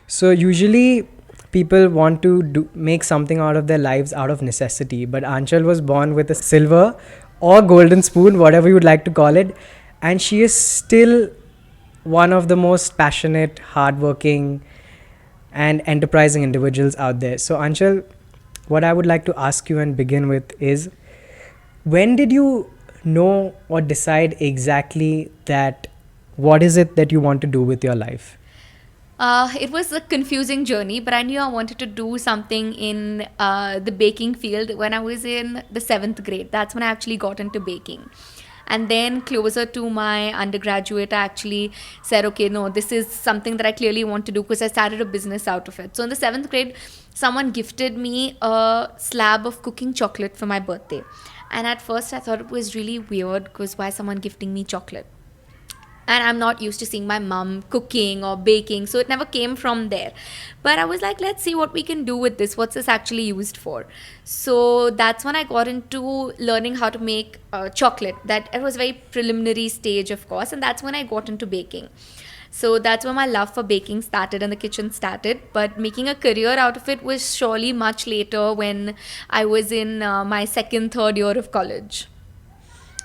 So usually people want to make something out of their lives out of necessity, but Aanchal was born with a silver or golden spoon, whatever you would like to call it, and she is still one of the most passionate, hardworking, and enterprising individuals out there. So Aanchal, what I would like to ask you and begin with is, when did you know or decide exactly that what is it that you want to do with your life? It was a confusing journey, but I knew I wanted to do something in the baking field when I was in the seventh grade. That's when I actually got into baking. And then, closer to my undergraduate, I actually said, okay, no, this is something that I clearly want to do, because I started a business out of it. So, in the seventh grade, someone gifted me a slab of cooking chocolate for my birthday. And at first, I thought it was really weird, because why is someone gifting me chocolate? And I'm not used to seeing my mom cooking or baking, so it never came from there. But I was like, let's see what we can do with this. What's this actually used for? So that's when I got into learning how to make chocolate. That it was a very preliminary stage, of course, and that's when I got into baking. So that's where my love for baking started and the kitchen started. But making a career out of it was surely much later, when I was in my second, third year of college.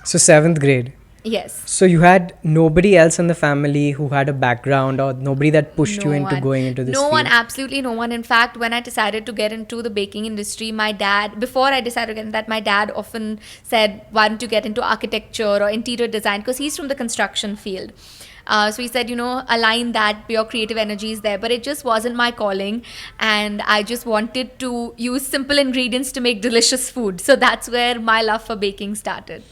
So seventh grade. Yes. So you had nobody else in the family who had a background, or nobody that pushed you No into one. going into this No one, field? absolutely no one. In fact, when I decided to get into the baking industry, my dad, before I decided to get into that, my dad often said, why don't you get into architecture or interior design? Because he's from the construction field. So he said, align that, your creative energies there. But it just wasn't my calling. And I just wanted to use simple ingredients to make delicious food. So that's where my love for baking started.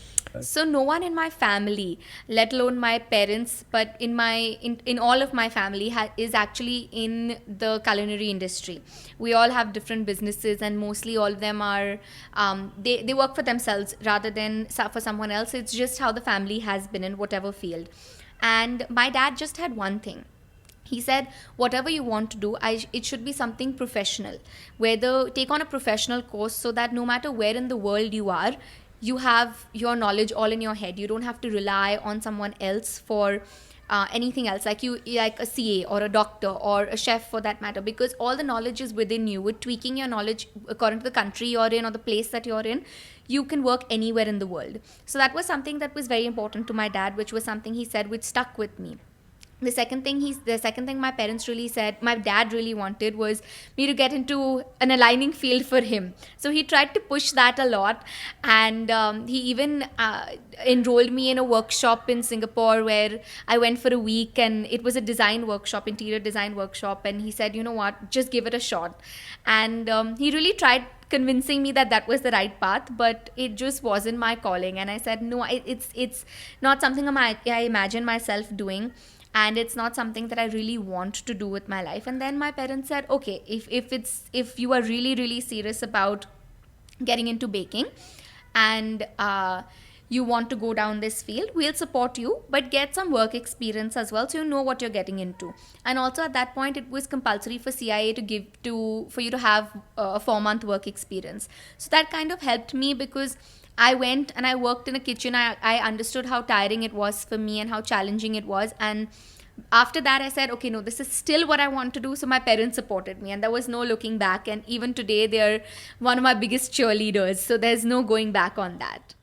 So no one in my family, let alone my parents, but in all of my family is actually in the culinary industry. We all have different businesses, and mostly all of them are they work for themselves rather than for someone else. It's just how the family has been in whatever field. And my dad just had one thing. He said, whatever you want to do, it should be something professional. Whether take on a professional course, so that no matter where in the world you are, you have your knowledge all in your head. You don't have to rely on someone else for anything else, like a CA or a doctor or a chef for that matter, because all the knowledge is within you. With tweaking your knowledge according to the country you're in or the place that you're in, you can work anywhere in the world. So that was something that was very important to my dad, which was something he said, which stuck with me. The second thing my parents really said, my dad really wanted, was me to get into an aligning field for him. So he tried to push that a lot. And he even enrolled me in a workshop in Singapore, where I went for a week, and it was a design workshop, interior design workshop. And he said, you know what, just give it a shot. And he really tried convincing me that that was the right path, but it just wasn't my calling. And I said, no, it's not something I imagine myself doing, and it's not something that I really want to do with my life. And then my parents said, okay, if you are really really serious about getting into baking, and you want to go down this field, we'll support you, but get some work experience as well, so you know what you're getting into. And also, at that point, it was compulsory for CIA to give to for you to have a 4-month work experience. So that kind of helped me, because I went and I worked in a kitchen. I understood how tiring it was for me and how challenging it was. And after that, I said, okay, no, this is still what I want to do. So my parents supported me, and there was no looking back. And even today, they're one of my biggest cheerleaders. So there's no going back on that.